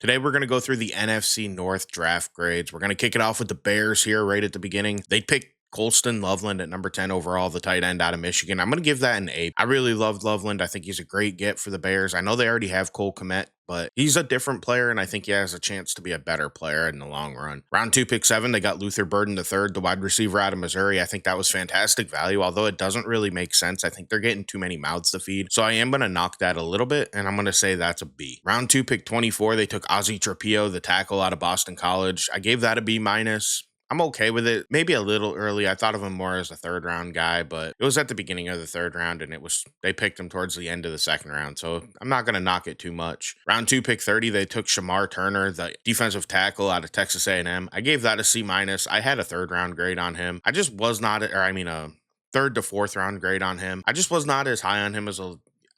Today, we're going to go through the NFC North draft grades. We're going to kick it off with the Bears here right at the beginning. They picked Colston Loveland at number 10 overall, the tight end out of Michigan. I'm going to give that an A. I really loved Loveland. I think he's a great get for the Bears. I know they already have Cole Kmet, but he's a different player, and I think he has a chance to be a better player in the long run. Round 2, pick 7, they got Luther Burden III, the wide receiver out of Missouri. I think that was fantastic value, although it doesn't really make sense. I think they're getting too many mouths to feed, so I am going to knock that a little bit, and I'm going to say that's a B. Round 2, pick 24, they took Ozzie Trapio, the tackle out of Boston College. I gave that a B minus. I'm okay with it. Maybe a little early. I thought of him more as a third round guy, but it was at the beginning of the third round, and they picked him towards the end of the second round. So I'm not going to knock it too much. Round 2, pick 30, they took Shamar Turner, the defensive tackle out of Texas A&M. I gave that a C minus. I had a third round grade on him. I just was not, a third to fourth round grade on him. I just was not as high on him as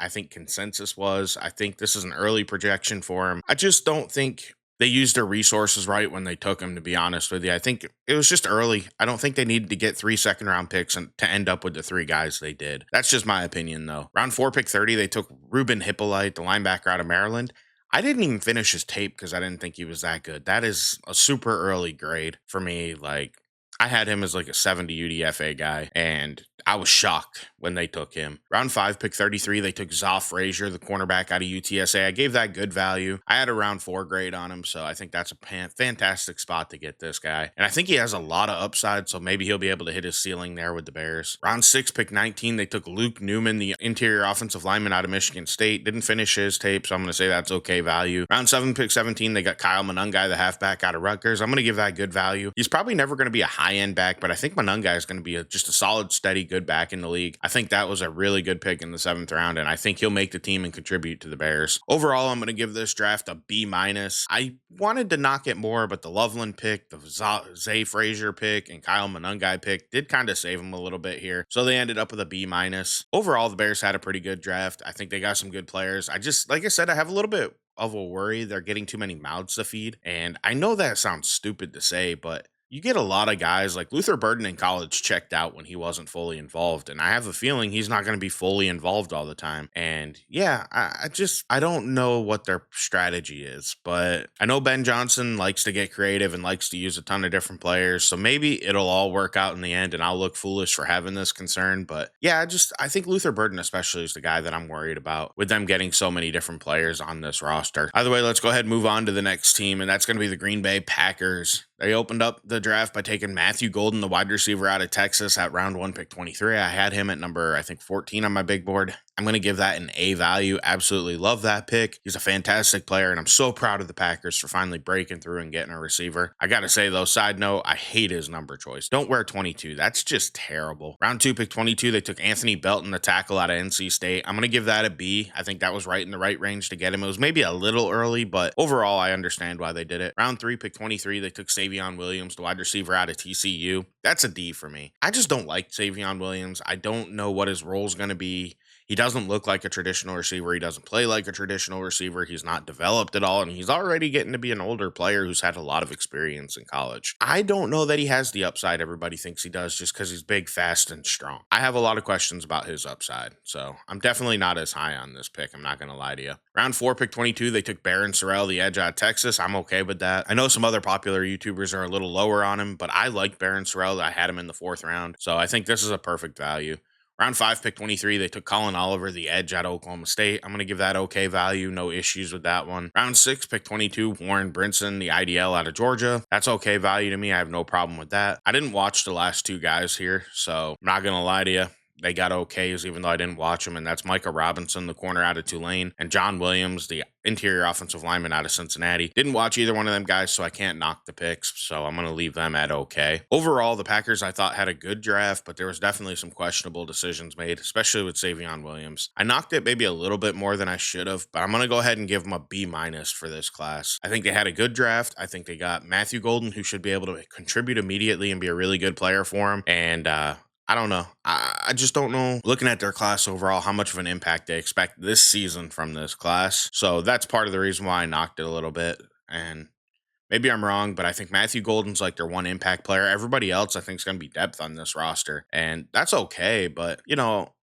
I think consensus was. I think this is an early projection for him. I just don't think they used their resources right when they took him, to be honest with you. I think it was just early. I don't think they needed to get 3 second-round picks and to end up with the 3 guys they did. That's just my opinion, though. Round 4, pick 30, they took Ruben Hippolyte, the linebacker out of Maryland. I didn't even finish his tape because I didn't think he was that good. That is a super early grade for me. I had him as like a 70 UDFA guy, and I was shocked when they took him. Round 5, pick 33, they took Zoff Frazier, the cornerback out of UTSA. I gave that good value. I had a round 4 grade on him, so I think that's a fantastic spot to get this guy. And I think he has a lot of upside, so maybe he'll be able to hit his ceiling there with the Bears. Round 6, pick 19, they took Luke Newman, the interior offensive lineman out of Michigan State. Didn't finish his tape, so I'm going to say that's okay value. Round 7, pick 17, they got Kyle Monungai, the halfback out of Rutgers. I'm going to give that good value. He's probably never going to be a high-end back, but I think Monungai is going to be just a solid, steady, good back in the league. I think that was a really good pick in the 7th round, and I think he'll make the team and contribute to the Bears. Overall, I'm going to give this draft a B minus. I wanted to knock it more, but the Loveland pick, the Zay Frazier pick, and Kyle Monungai pick did kind of save him a little bit here, so they ended up with a B minus. Overall, the Bears had a pretty good draft. I think they got some good players. Like I said, I have a little bit of a worry they're getting too many mouths to feed, and I know that sounds stupid to say, but you get a lot of guys like Luther Burden in college checked out when he wasn't fully involved. And I have a feeling he's not going to be fully involved all the time. And yeah, I don't know what their strategy is, but I know Ben Johnson likes to get creative and likes to use a ton of different players. So maybe it'll all work out in the end and I'll look foolish for having this concern. But yeah, I think Luther Burden especially is the guy that I'm worried about with them getting so many different players on this roster. Either way, let's go ahead and move on to the next team. And that's going to be the Green Bay Packers. They opened up the draft by taking Matthew Golden, the wide receiver out of Texas, at round 1, pick 23. I had him at number, 14 on my big board. I'm going to give that an A value. Absolutely love that pick. He's a fantastic player, and I'm so proud of the Packers for finally breaking through and getting a receiver. I got to say, though, side note, I hate his number choice. Don't wear 22. That's just terrible. Round 2, pick 22, they took Anthony Belton, the tackle out of NC State. I'm going to give that a B. I think that was right in the right range to get him. It was maybe a little early, but overall, I understand why they did it. Round 3, pick 23, they took Savion Williams, the wide receiver out of TCU. That's a D for me. I just don't like Savion Williams. I don't know what his role is going to be. He doesn't look like a traditional receiver. He doesn't play like a traditional receiver. He's not developed at all, and he's already getting to be an older player who's had a lot of experience in college. I don't know that he has the upside everybody thinks he does just because he's big, fast, and strong. I have a lot of questions about his upside, so I'm definitely not as high on this pick. I'm not going to lie to you. Round 4, pick 22, they took Barron Sorrell, the edge out of Texas. I'm okay with that. I know some other popular YouTubers are a little lower on him, but I like Barron Sorrell. I had him in the 4th round, so I think this is a perfect value. Round 5, pick 23, they took Colin Oliver, the edge out of Oklahoma State. I'm going to give that okay value. No issues with that one. Round 6, pick 22, Warren Brinson, the IDL out of Georgia. That's okay value to me. I have no problem with that. I didn't watch the last 2 guys here, so I'm not going to lie to you. They got okays even though I didn't watch them, and that's Micah Robinson, the corner out of Tulane, and John Williams, the interior offensive lineman out of Cincinnati. Didn't watch either one of them guys, so I can't knock the picks, so I'm going to leave them at okay. Overall, the Packers, I thought, had a good draft, but there was definitely some questionable decisions made, especially with Savion Williams. I knocked it maybe a little bit more than I should have, but I'm going to go ahead and give them a B minus for this class. I think they had a good draft. I think they got Matthew Golden, who should be able to contribute immediately and be a really good player for him, and I don't know. I just don't know, looking at their class overall, how much of an impact they expect this season from this class. So that's part of the reason why I knocked it a little bit. And maybe I'm wrong, but I think Matthew Golden's like their one impact player. Everybody else, I think, is going to be depth on this roster. And that's okay. But,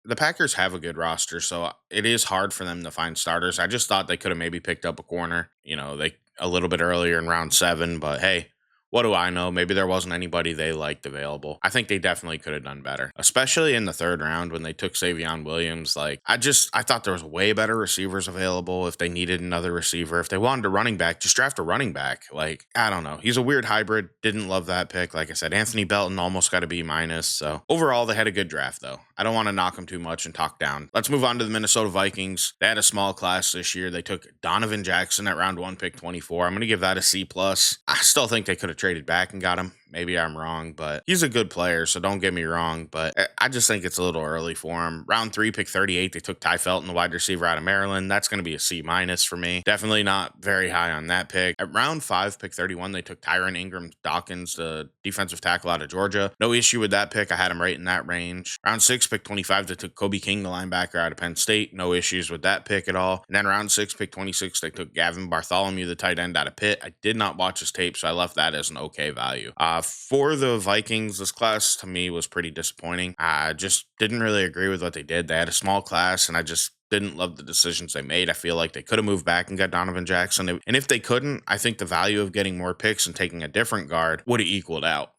the Packers have a good roster, so it is hard for them to find starters. I just thought they could have maybe picked up a corner. They a little bit earlier in round 7, but hey, what do I know? Maybe there wasn't anybody they liked available. I think they definitely could have done better, especially in the 3rd round when they took Savion Williams. Like, I thought there was way better receivers available if they needed another receiver. If they wanted a running back, just draft a running back. Like, I don't know. He's a weird hybrid. Didn't love that pick. Like I said, Anthony Belton almost got a B minus. So overall, they had a good draft, though. I don't want to knock them too much and talk down. Let's move on to the Minnesota Vikings. They had a small class this year. They took Donovan Jackson at round 1, pick 24. I'm going to give that a C plus. I still think they could have traded back and got him. Maybe I'm wrong, but he's a good player, so don't get me wrong. But I just think it's a little early for him. Round 3, pick 38, they took Ty Felton, the wide receiver out of Maryland. That's going to be a C minus for me. Definitely not very high on that pick. At round 5, pick 31, they took Tyron Ingram Dawkins, the defensive tackle out of Georgia. No issue with that pick. I had him right in that range. Round 6, pick 25, they took Kobe King, the linebacker out of Penn State. No issues with that pick at all. And then round 6, pick 26, they took Gavin Bartholomew, the tight end out of Pitt. I did not watch his tape, so I left that as an okay value. For the Vikings, this class to me was pretty disappointing. I just didn't really agree with what they did. They had a small class, and I just didn't love the decisions they made. I feel like they could have moved back and got Donovan Jackson. And if they couldn't, I think the value of getting more picks and taking a different guard would have equaled out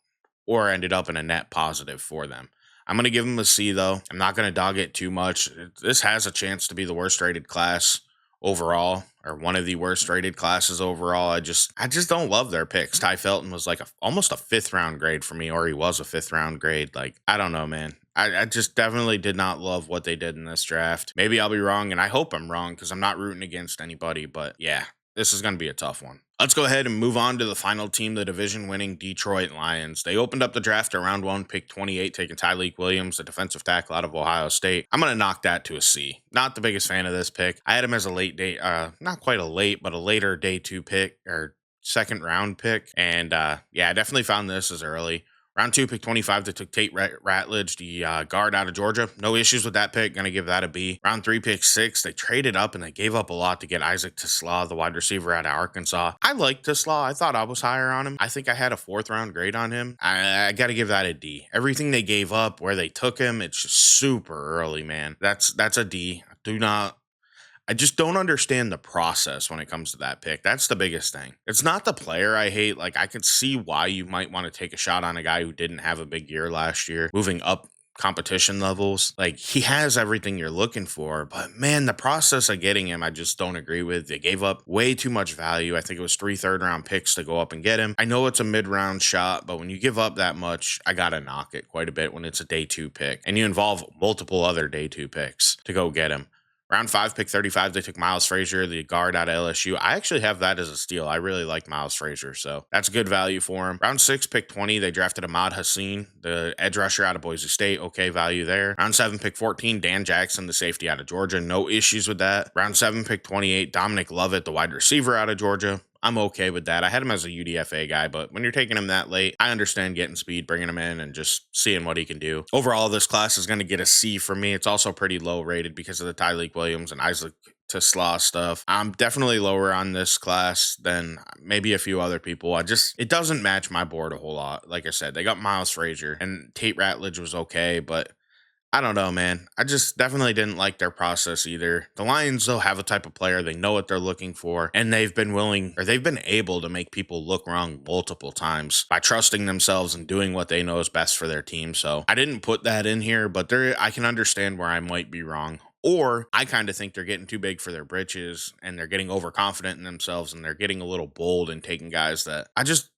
or ended up in a net positive for them. I'm going to give them a C, though. I'm not going to dog it too much. This has a chance to be the worst rated class overall, or one of the worst rated classes overall. I just don't love their picks. Ty Felton was like almost a 5th round grade for me, or he was a 5th round grade. Like, I don't know, man. I just definitely did not love what they did in this draft. Maybe I'll be wrong, and I hope I'm wrong because I'm not rooting against anybody, but yeah, this is going to be a tough one. Let's go ahead and move on to the final team, the division-winning Detroit Lions. They opened up the draft at round 1, pick 28, taking Tyleik Williams, the defensive tackle out of Ohio State. I'm going to knock that to a C. Not the biggest fan of this pick. I had him as a late day, not quite a late, but a later day 2 pick, or 2nd round pick. And yeah, I definitely found this as early. Round 2, pick 25, they took Tate Ratledge, the guard out of Georgia. No issues with that pick. Going to give that a B. Round 3, pick 6, they traded up and they gave up a lot to get Isaac Tisla, the wide receiver out of Arkansas. I like Tisla. I thought I was higher on him. I think I had a 4th round grade on him. I got to give that a D. Everything they gave up, where they took him, it's just super early, man. That's a D. I just don't understand the process when it comes to that pick. That's the biggest thing. It's not the player I hate. Like, I could see why you might want to take a shot on a guy who didn't have a big year last year, moving up competition levels. Like, he has everything you're looking for, but man, the process of getting him, I just don't agree with. They gave up way too much value. I think it was 3 3rd-round picks to go up and get him. I know it's a mid-round shot, but when you give up that much, I gotta knock it quite a bit when it's a day 2 pick and you involve multiple other day 2 picks to go get him. Round 5, pick 35, they took Miles Frazier, the guard out of LSU. I actually have that as a steal. I really like Miles Frazier, so that's good value for him. Round 6, pick 20, they drafted Ahmad Hassan, the edge rusher out of Boise State. Okay value there. Round 7, pick 14, Dan Jackson, the safety out of Georgia. No issues with that. Round 7, pick 28, Dominic Lovett, the wide receiver out of Georgia. I'm okay with that. I had him as a UDFA guy, but when you're taking him that late, I understand getting speed, bringing him in, and just seeing what he can do. Overall, this class is going to get a C for me. It's also pretty low rated because of the Tyleik Williams and Isaac Tisla stuff. I'm definitely lower on this class than maybe a few other people. It doesn't match my board a whole lot. Like I said, they got Miles Frazier, and Tate Ratledge was okay, but I don't know, man. I just definitely didn't like their process either. The Lions, though, have a type of player. They know what they're looking for, and they've been able to make people look wrong multiple times by trusting themselves and doing what they know is best for their team. So I didn't put that in here, but I can understand where I might be wrong. Or I kind of think they're getting too big for their britches, and they're getting overconfident in themselves, and they're getting a little bold and taking guys that I just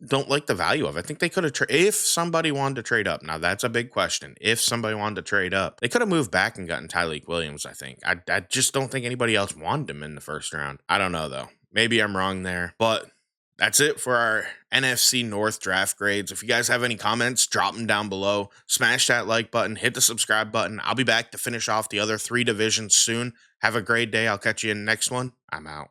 don't like the value of. I think they could have if somebody wanted to trade up. Now that's a big question. If somebody wanted to trade up, they could have moved back and gotten Tyleik Williams. I think I just don't think anybody else wanted him in the 1st round. I don't know though. Maybe I'm wrong there, but that's it for our NFC North draft grades. If you guys have any comments, drop them down below. Smash that like button, hit the subscribe button. I'll be back to finish off the other 3 divisions soon. Have a great day. I'll catch you in the next one. I'm out.